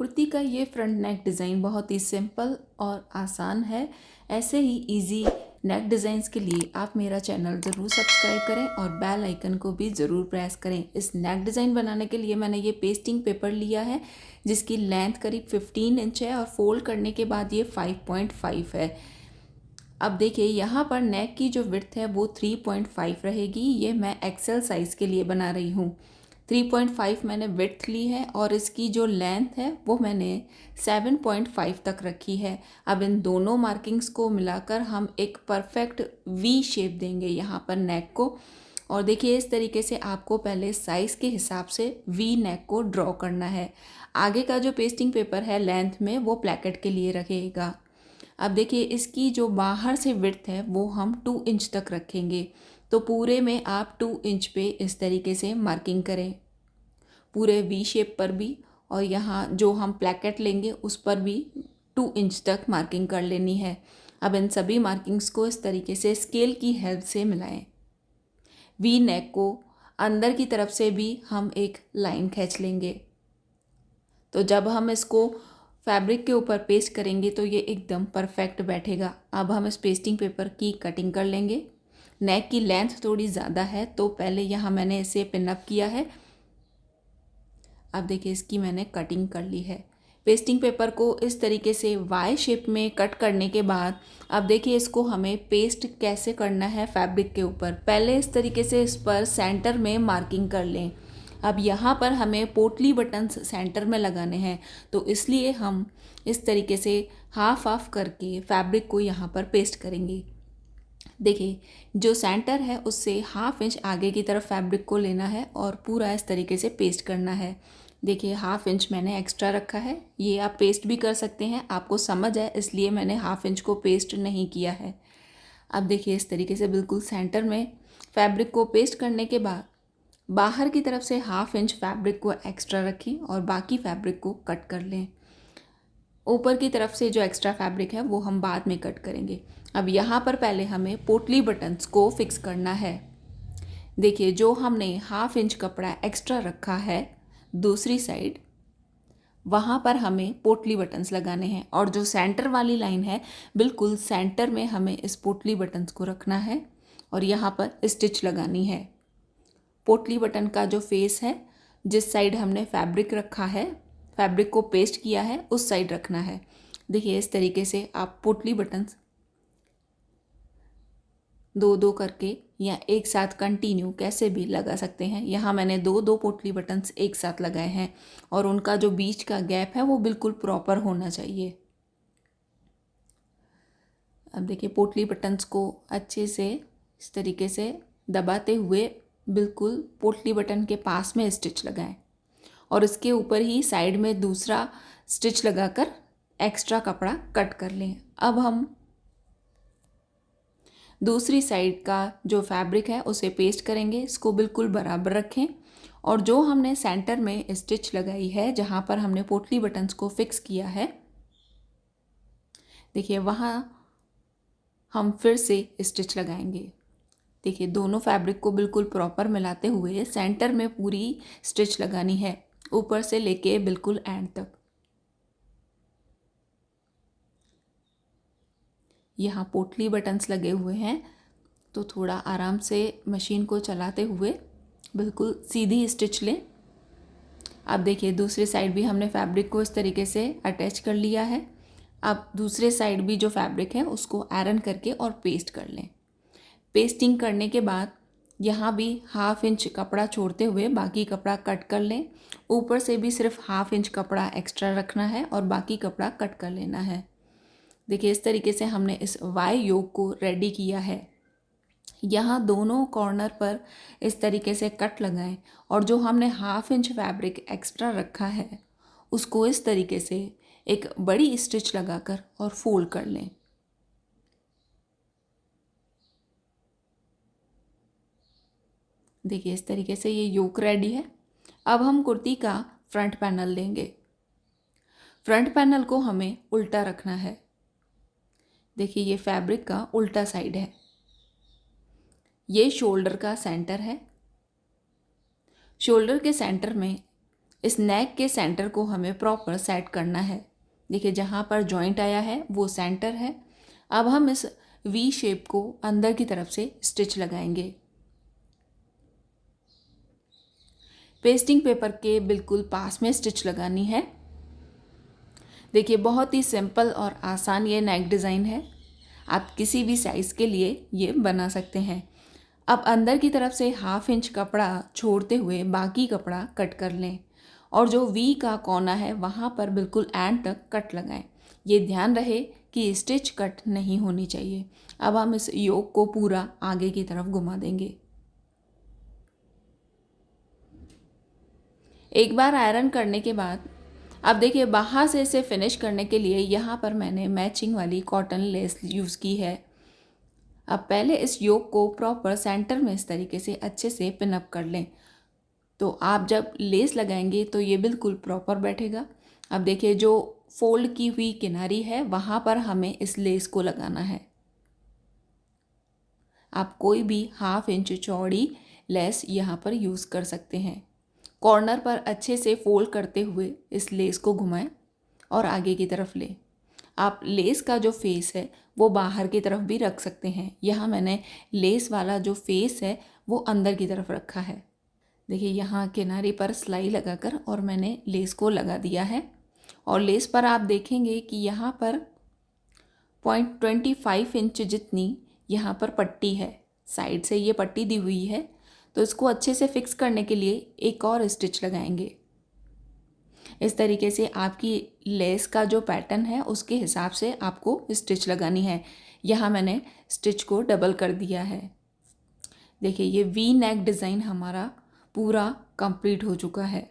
कुर्ती का ये फ्रंट नेक डिज़ाइन बहुत ही सिंपल और आसान है। ऐसे ही इजी नेक डिज़ाइंस के लिए आप मेरा चैनल ज़रूर सब्सक्राइब करें और बेल आइकन को भी ज़रूर प्रेस करें। इस नेक डिज़ाइन बनाने के लिए मैंने ये पेस्टिंग पेपर लिया है जिसकी लेंथ करीब 15 इंच है और फोल्ड करने के बाद ये 5.5 है। अब देखिए यहाँ पर नेक की जो विड्थ है वो 3.5 रहेगी। ये मैं एक्सेल साइज़ के लिए बना रही हूँ। 3.5 मैंने विड्थ ली है और इसकी जो लेंथ है वो मैंने 7.5 तक रखी है। अब इन दोनों मार्किंग्स को मिलाकर हम एक परफेक्ट वी शेप देंगे यहाँ पर नेक को। और देखिए इस तरीके से आपको पहले साइज़ के हिसाब से वी नेक को ड्रॉ करना है। आगे का जो पेस्टिंग पेपर है लेंथ में वो प्लेकेट के लिए रखेगा। अब देखिए इसकी जो बाहर से विड्थ है वो हम 2 इंच तक रखेंगे। तो पूरे में आप 2 इंच पे इस तरीके से मार्किंग करें, पूरे वी शेप पर भी, और यहाँ जो हम प्लेकेट लेंगे उस पर भी 2 इंच तक मार्किंग कर लेनी है। अब इन सभी मार्किंग्स को इस तरीके से स्केल की हेल्प से मिलाएं। वी नेक को अंदर की तरफ से भी हम एक लाइन खींच लेंगे। तो जब हम इसको फैब्रिक के ऊपर पेस्ट करेंगे तो ये एकदम परफेक्ट बैठेगा। अब हम इस पेस्टिंग पेपर की कटिंग कर लेंगे। नेक की लेंथ थोड़ी ज़्यादा है तो पहले यहाँ मैंने इसे पिनअप किया है। अब देखिए इसकी मैंने कटिंग कर ली है। पेस्टिंग पेपर को इस तरीके से वाई शेप में कट करने के बाद अब देखिए इसको हमें पेस्ट कैसे करना है फैब्रिक के ऊपर। पहले इस तरीके से इस पर सेंटर में मार्किंग कर लें। अब यहाँ पर हमें पोटली बटन्स सेंटर में लगाने हैं तो इसलिए हम इस तरीके से हाफ करके फैब्रिक को यहाँ पर पेस्ट करेंगे। देखिए जो सेंटर है उससे हाफ इंच आगे की तरफ फैब्रिक को लेना है और पूरा इस तरीके से पेस्ट करना है। देखिए हाफ इंच मैंने एक्स्ट्रा रखा है, ये आप पेस्ट भी कर सकते हैं, आपको समझ है इसलिए मैंने हाफ इंच को पेस्ट नहीं किया है। अब देखिए इस तरीके से बिल्कुल सेंटर में फैब्रिक को पेस्ट करने के बाद बाहर की तरफ से हाफ इंच फैब्रिक को एक्स्ट्रा रखें और बाकी फैब्रिक को कट कर लें। ऊपर की तरफ से जो एक्स्ट्रा फैब्रिक है वो हम बाद में कट करेंगे। अब यहाँ पर पहले हमें पोटली बटन्स को फिक्स करना है। देखिए जो हमने हाफ इंच कपड़ा एक्स्ट्रा रखा है दूसरी साइड, वहाँ पर हमें पोटली बटन्स लगाने हैं और जो सेंटर वाली लाइन है बिल्कुल सेंटर में हमें इस पोटली बटन्स को रखना है और यहाँ पर स्टिच लगानी है। पोटली बटन का जो फेस है, जिस साइड हमने फैब्रिक रखा है, फैब्रिक को पेस्ट किया है, उस साइड रखना है। देखिए इस तरीके से आप पोटली बटन्स दो दो करके या एक साथ कंटिन्यू कैसे भी लगा सकते हैं। यहाँ मैंने दो पोटली बटन्स एक साथ लगाए हैं और उनका जो बीच का गैप है वो बिल्कुल प्रॉपर होना चाहिए। अब देखिए पोटली बटन्स को अच्छे से इस तरीके से दबाते हुए बिल्कुल पोटली बटन के पास में स्टिच लगाएं और इसके ऊपर ही साइड में दूसरा स्टिच लगाकर एक्स्ट्रा कपड़ा कट कर लें। अब हम दूसरी साइड का जो फैब्रिक है उसे पेस्ट करेंगे। इसको बिल्कुल बराबर रखें और जो हमने सेंटर में स्टिच लगाई है जहाँ पर हमने पोटली बटन्स को फिक्स किया है, देखिए वहाँ हम फिर से स्टिच लगाएंगे। देखिए दोनों फैब्रिक को बिल्कुल प्रॉपर मिलाते हुए सेंटर में पूरी स्टिच लगानी है, ऊपर से लेके बिल्कुल एंड तक। यहाँ पोटली बटन्स लगे हुए हैं तो थोड़ा आराम से मशीन को चलाते हुए बिल्कुल सीधी स्टिच लें। अब देखिए दूसरी साइड भी हमने फैब्रिक को इस तरीके से अटैच कर लिया है। अब दूसरे साइड भी जो फैब्रिक है उसको आयरन करके और पेस्ट कर लें। पेस्टिंग करने के बाद यहाँ भी हाफ इंच कपड़ा छोड़ते हुए बाकी कपड़ा कट कर लें। ऊपर से भी सिर्फ हाफ इंच कपड़ा एक्स्ट्रा रखना है और बाकी कपड़ा कट कर लेना है। देखिए इस तरीके से हमने इस वाई योक को रेडी किया है। यहाँ दोनों कॉर्नर पर इस तरीके से कट लगाएं और जो हमने हाफ इंच फैब्रिक एक्स्ट्रा रखा है उसको इस तरीके से एक बड़ी स्टिच लगाकर और फोल्ड कर लें। देखिए इस तरीके से ये योक रेडी है। अब हम कुर्ती का फ्रंट पैनल लेंगे। फ्रंट पैनल को हमें उल्टा रखना है। देखिए ये फैब्रिक का उल्टा साइड है, ये शोल्डर का सेंटर है। शोल्डर के सेंटर में इस नेक के सेंटर को हमें प्रॉपर सेट करना है। देखिए जहाँ पर जॉइंट आया है वो सेंटर है। अब हम इस वी शेप को अंदर की तरफ से स्टिच लगाएंगे। पेस्टिंग पेपर के बिल्कुल पास में स्टिच लगानी है। देखिए बहुत ही सिंपल और आसान ये नेक डिज़ाइन है। आप किसी भी साइज़ के लिए ये बना सकते हैं। अब अंदर की तरफ से 1/2 इंच कपड़ा छोड़ते हुए बाकी कपड़ा कट कर लें और जो वी का कोना है वहाँ पर बिल्कुल एंड तक कट लगाएं। ये ध्यान रहे कि स्टिच कट नहीं होनी चाहिए। अब हम इस योक को पूरा आगे की तरफ घुमा देंगे। एक बार आयरन करने के बाद अब देखिए बाहर से इसे फिनिश करने के लिए यहाँ पर मैंने मैचिंग वाली कॉटन लेस यूज़ की है। अब पहले इस योक को प्रॉपर सेंटर में इस तरीके से अच्छे से पिन अप कर लें। तो आप जब लेस लगाएंगे तो ये बिल्कुल प्रॉपर बैठेगा। अब देखिए जो फोल्ड की हुई किनारी है वहाँ पर हमें इस लेस को लगाना है। आप कोई भी 1/2 इंच चौड़ी लेस यहाँ पर यूज़ कर सकते हैं। कॉर्नर पर अच्छे से फोल्ड करते हुए इस लेस को घुमाएं और आगे की तरफ लें। आप लेस का जो फेस है वो बाहर की तरफ भी रख सकते हैं। यहाँ मैंने लेस वाला जो फेस है वो अंदर की तरफ रखा है। देखिए यहाँ किनारे पर सिलाई लगाकर और मैंने लेस को लगा दिया है और लेस पर आप देखेंगे कि यहाँ पर 0.25 इंच जितनी यहाँ पर पट्टी है। साइड से ये पट्टी दी हुई है तो इसको अच्छे से फिक्स करने के लिए एक और स्टिच लगाएंगे। इस तरीके से आपकी लेस का जो पैटर्न है उसके हिसाब से आपको स्टिच लगानी है। यहाँ मैंने स्टिच को डबल कर दिया है। देखिए ये वी नेक डिज़ाइन हमारा पूरा कंप्लीट हो चुका है।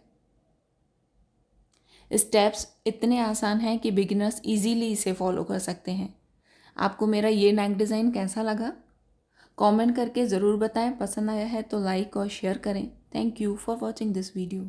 स्टेप्स इतने आसान हैं कि बिगिनर्स इजीली इसे फॉलो कर सकते हैं। आपको मेरा ये नेक डिज़ाइन कैसा लगा कमेंट करके ज़रूर बताएं। पसंद आया है तो लाइक और शेयर करें। Thank you for watching this video.